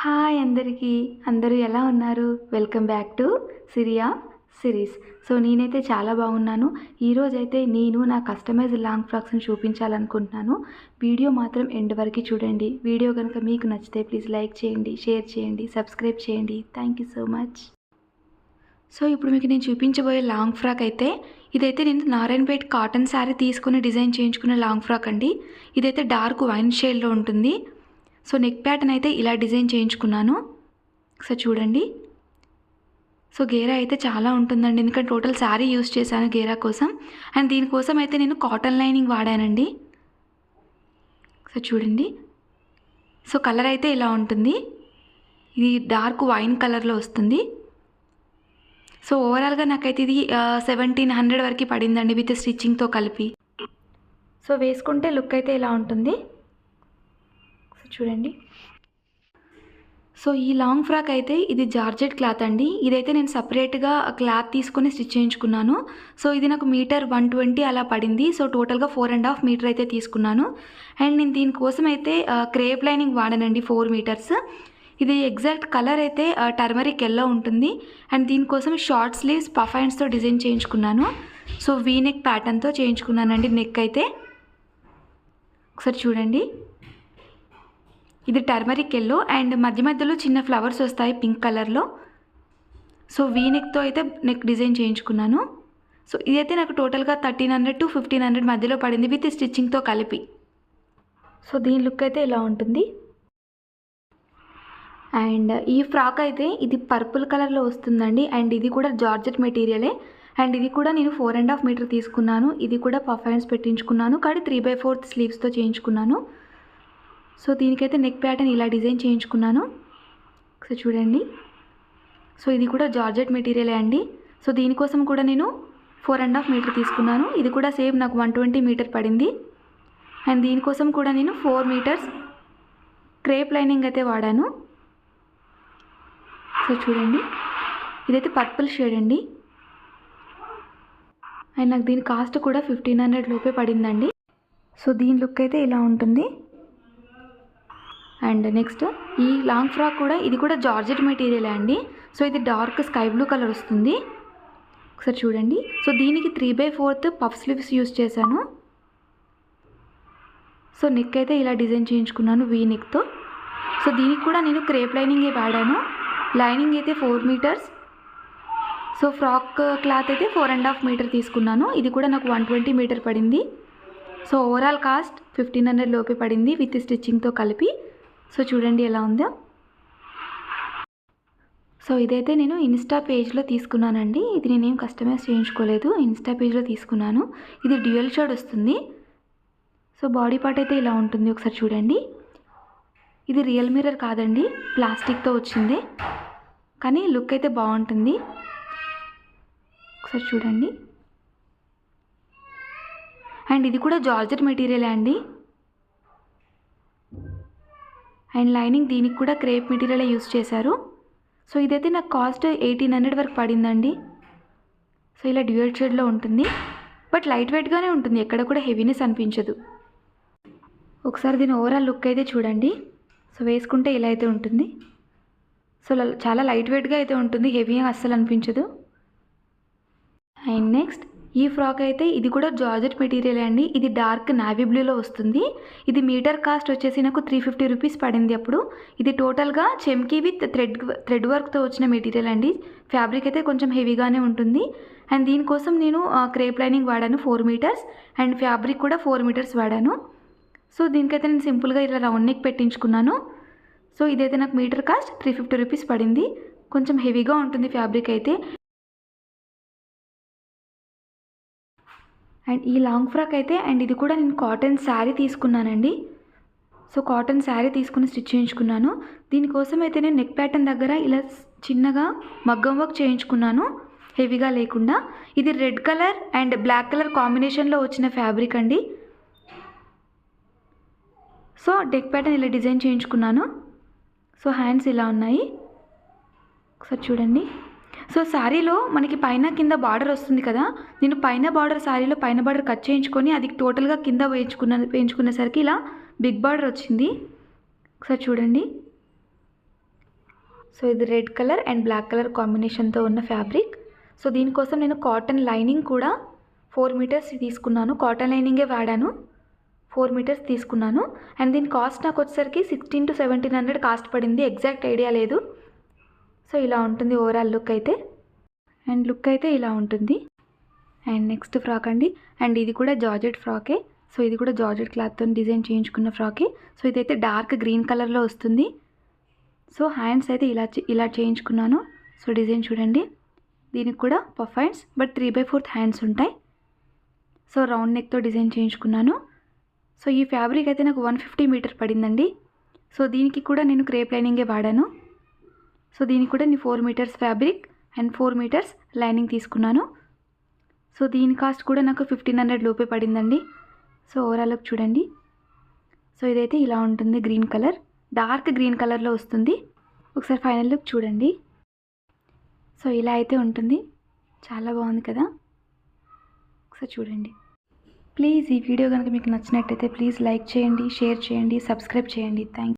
Hi అందరికీ. అందరూ ఎలా ఉన్నారు? Welcome back to Syria series. So నేనైతే చాలా బాగున్నాను. ఈరోజైతే నేను నా కస్టమైజ్డ్ లాంగ్ ఫ్రాక్స్ని చూపించాలనుకుంటున్నాను. వీడియో మాత్రం ఎండ్ వరకు చూడండి. వీడియో కనుక మీకు నచ్చితే ప్లీజ్ లైక్ చేయండి, షేర్ చేయండి, సబ్స్క్రైబ్ చేయండి. Thank you so much. So ఇప్పుడు మీకు నేను చూపించబోయే లాంగ్ ఫ్రాక్ అయితే ఇదైతే నేను నారాయణపేట్ కాటన్ శారీ తీసుకుని డిజైన్ చేయించుకున్న లాంగ్ ఫ్రాక్ అండి. ఇదైతే డార్క్ వైన్ షేడ్లో ఉంటుంది. సో నెక్ ప్యాటర్న్ అయితే ఇలా డిజైన్ చేయించుకున్నాను. సో చూడండి. సో గేరా అయితే చాలా ఉంటుందండి, ఎందుకంటే టోటల్ శారీ యూస్ చేశాను గేరా కోసం. అండ్ దీనికోసం అయితే నేను కాటన్ లైనింగ్ వాడానండి. సో చూడండి. సో కలర్ అయితే ఇలా ఉంటుంది. ఇది డార్క్ వైన్ కలర్లో వస్తుంది. సో ఓవరాల్గా నాకైతే ఇది 1700 వరకు పడిందండి విత్ స్టిచ్చింగ్తో కలిపి. సో వేసుకుంటే లుక్ అయితే ఇలా ఉంటుంది. చూడండి. సో ఈ లాంగ్ ఫ్రాక్ అయితే ఇది జార్జెట్ క్లాత్ అండి. ఇదైతే నేను సపరేట్గా క్లాత్ తీసుకొని స్టిచ్ చేయించుకున్నాను. సో ఇది నాకు మీటర్ 120 అలా పడింది. సో టోటల్గా 4.5 మీటర్ అయితే తీసుకున్నాను. అండ్ నేను దీనికోసం అయితే క్రేప్ లైనింగ్ వాడానండి 4 మీటర్స్. ఇది ఎగ్జాక్ట్ కలర్ అయితే టర్మరిక్ ఎల్లో ఉంటుంది. అండ్ దీనికోసం షార్ట్ స్లీవ్స్ పఫ్ హ్యాండ్స్తో డిజైన్ చేయించుకున్నాను. సో వీ నెక్ ప్యాటర్న్తో చేయించుకున్నానండి నెక్ అయితే. ఒకసారి చూడండి. ఇది టర్మరిక్ ఎల్లో అండ్ మధ్య మధ్యలో చిన్న ఫ్లవర్స్ వస్తాయి పింక్ కలర్లో. సో వీ నెక్తో అయితే నెక్ డిజైన్ చేయించుకున్నాను. సో ఇదైతే నాకు టోటల్గా 1300 to 1500 మధ్యలో పడింది విత్ స్టిచ్చింగ్తో కలిపి. సో దీని లుక్ అయితే ఇలా ఉంటుంది. అండ్ ఈ ఫ్రాక్ అయితే ఇది పర్పుల్ కలర్లో వస్తుందండి. అండ్ ఇది కూడా జార్జెట్ మెటీరియలే. అండ్ ఇది కూడా నేను 4.5 మీటర్ తీసుకున్నాను. ఇది కూడా పఫ్ హ్యాండ్స్ పెట్టించుకున్నాను, కానీ 3/4 స్లీవ్స్తో చేయించుకున్నాను. సో దీనికైతే నెక్ ప్యాటర్న్ ఇలా డిజైన్ చేయించుకున్నాను. సో చూడండి. సో ఇది కూడా జార్జెట్ మెటీరియలే అండి. సో దీనికోసం కూడా నేను 4.5 మీటర్ తీసుకున్నాను. ఇది కూడా సేమ్ నాకు 120 మీటర్ పడింది. అండ్ దీనికోసం కూడా నేను 4 మీటర్స్ క్రేప్ లైనింగ్ అయితే వాడాను. సో చూడండి. ఇదైతే పర్పుల్ షేడ్ అండి. అండ్ నాకు దీని కాస్ట్ కూడా 1500 లోపే పడిందండి. సో దీని లుక్ అయితే ఇలా ఉంటుంది. అండ్ నెక్స్ట్ ఈ లాంగ్ ఫ్రాక్ కూడా ఇది కూడా జార్జెట్ మెటీరియలే అండి. సో ఇది డార్క్ స్కై బ్లూ కలర్ వస్తుంది. ఒకసారి చూడండి. సో దీనికి 3/4 పఫ్ స్లీవ్స్ యూస్ చేశాను. సో నెక్ అయితే ఇలా డిజైన్ చేయించుకున్నాను వీ నెక్తో. సో దీనికి కూడా నేను క్రేప్ లైనింగే వాడాను. లైనింగ్ అయితే 4 మీటర్స్. సో ఫ్రాక్ క్లాత్ అయితే 4.5 మీటర్ తీసుకున్నాను. ఇది కూడా నాకు 120 మీటర్ పడింది. సో ఓవరాల్ కాస్ట్ 1500 లోపే పడింది విత్ స్టిచ్చింగ్తో కలిపి. సో చూడండి ఎలా ఉందో. సో ఇదైతే నేను ఇన్స్టా పేజ్లో తీసుకున్నానండి. ఇది నేనేం కస్టమైజ్ చేయించుకోలేదు, ఇన్స్టా పేజ్లో తీసుకున్నాను. ఇది డ్యూయల్ షేడ్ వస్తుంది. సో బాడీ పార్ట్ అయితే ఇలా ఉంటుంది. ఒకసారి చూడండి. ఇది రియల్ మిర్రర్ కాదండి, ప్లాస్టిక్తో వచ్చింది, కానీ లుక్ అయితే బాగుంటుంది. ఒకసారి చూడండి. అండ్ ఇది కూడా జార్జెట్ మెటీరియలే అండి. అండ్ లైనింగ్ దీనికి కూడా క్రేప్ మెటీరియలే యూస్ చేశారు. సో ఇదైతే నాకు కాస్ట్ 1800 వరకు పడిందండి. సో ఇలా డ్యూయల్ షేడ్లో ఉంటుంది, బట్ లైట్ వెయిట్గానే ఉంటుంది, ఎక్కడ కూడా హెవీనెస్ అనిపించదు. ఒకసారి దీని ఓవరాల్ లుక్ అయితే చూడండి. సో వేసుకుంటే ఇలా అయితే ఉంటుంది. సో చాలా లైట్ వెయిట్గా అయితే ఉంటుంది, హెవీగా అస్సలు అనిపించదు. అండ్ నెక్స్ట్ ఈ ఫ్రాక్ అయితే ఇది కూడా జార్జెట్ మెటీరియల్ అండి. ఇది డార్క్ నావీ బ్లూలో వస్తుంది. ఇది మీటర్ కాస్ట్ వచ్చేసి నాకు 350 రూపీస్ పడింది అప్పుడు. ఇది టోటల్గా చెమ్కీ విత్ థ్రెడ్ వర్క్తో వచ్చిన మెటీరియల్ అండి. ఫ్యాబ్రిక్ అయితే కొంచెం హెవీగానే ఉంటుంది. అండ్ దీనికోసం నేను క్రేప్ లైనింగ్ వాడాను 4 మీటర్స్. అండ్ ఫ్యాబ్రిక్ కూడా 4 మీటర్స్ వాడాను. సో దీనికైతే నేను సింపుల్గా ఇలా రౌండ్ నెక్ పెట్టించుకున్నాను. సో ఇదైతే నాకు మీటర్ కాస్ట్ 350 రూపీస్ పడింది. కొంచెం హెవీగా ఉంటుంది ఫ్యాబ్రిక్ అయితే. అండ్ ఈ లాంగ్ ఫ్రాక్ అయితే అండ్ ఇది కూడా నేను కాటన్ శారీ తీసుకున్నానండి. సో కాటన్ శారీ తీసుకుని స్టిచ్ చేయించుకున్నాను. దీనికోసం అయితే నేను నెక్ ప్యాటర్న్ దగ్గర ఇలా చిన్నగా మగ్గం వర్క్ చేయించుకున్నాను, హెవీగా లేకుండా. ఇది red colour and black colour కాంబినేషన్లో వచ్చిన ఫ్యాబ్రిక్ అండి. సో నెక్ ప్యాటర్న్ ఇలా డిజైన్ చేయించుకున్నాను. సో హ్యాండ్స్ ఇలా ఉన్నాయి. ఒకసారి చూడండి. సో శారీలో మనకి పైన కింద బార్డర్ వస్తుంది కదా, నేను పైన బార్డర్ శారీలో పైన బార్డర్ కట్ చేయించుకొని అది టోటల్గా కింద వేయించుకునేసరికి ఇలా బిగ్ బార్డర్ వచ్చింది. ఒకసారి చూడండి. సో ఇది red colour and black colour కాంబినేషన్తో ఉన్న ఫ్యాబ్రిక్. సో దీనికోసం నేను కాటన్ లైనింగ్ కూడా 4 మీటర్స్ తీసుకున్నాను. కాటన్ లైనింగే వాడాను. 4 మీటర్స్ తీసుకున్నాను. అండ్ దీని కాస్ట్ నాకు వచ్చేసరికి 1600 to 1700 కాస్ట్ పడింది. ఎగ్జాక్ట్ ఐడియా లేదు. సో ఇలా ఉంటుంది ఓవరాల్ లుక్ అయితే. అండ్ లుక్ అయితే ఇలా ఉంటుంది. అండ్ నెక్స్ట్ ఫ్రాక్ అండి. అండ్ ఇది కూడా జార్జెట్ ఫ్రాకే. సో ఇది కూడా జార్జెట్ క్లాత్తో డిజైన్ చేయించుకున్న ఫ్రాకే. సో ఇదైతే డార్క్ గ్రీన్ కలర్లో వస్తుంది. సో హ్యాండ్స్ అయితే ఇలా చేయించుకున్నాను. సో డిజైన్ చూడండి. దీనికి కూడా పఫ్ హ్యాండ్స్, బట్ 3/4 హ్యాండ్స్ ఉంటాయి. సో రౌండ్ నెక్తో డిజైన్ చేయించుకున్నాను. సో ఈ ఫ్యాబ్రిక్ అయితే నాకు 150 మీటర్ పడిందండి. సో దీనికి కూడా నేను క్రేప్ లైనింగే వాడాను. సో దీనికి కూడా నేను 4 metres fabric and 4 metres lining తీసుకున్నాను. సో దీని కాస్ట్ కూడా నాకు 1500 లోపే పడిందండి. సో ఓవరాల్ లుక్ చూడండి. సో ఇదైతే ఇలా ఉంటుంది. గ్రీన్ కలర్, డార్క్ గ్రీన్ కలర్లో వస్తుంది. ఒకసారి ఫైనల్ లుక్ చూడండి. సో ఇలా అయితే ఉంటుంది. చాలా బాగుంది కదా. ఒకసారి చూడండి. ప్లీజ్ ఈ వీడియో కనుక మీకు నచ్చినట్టయితే ప్లీజ్ లైక్ చేయండి, షేర్ చేయండి, సబ్స్క్రైబ్ చేయండి. Thank you.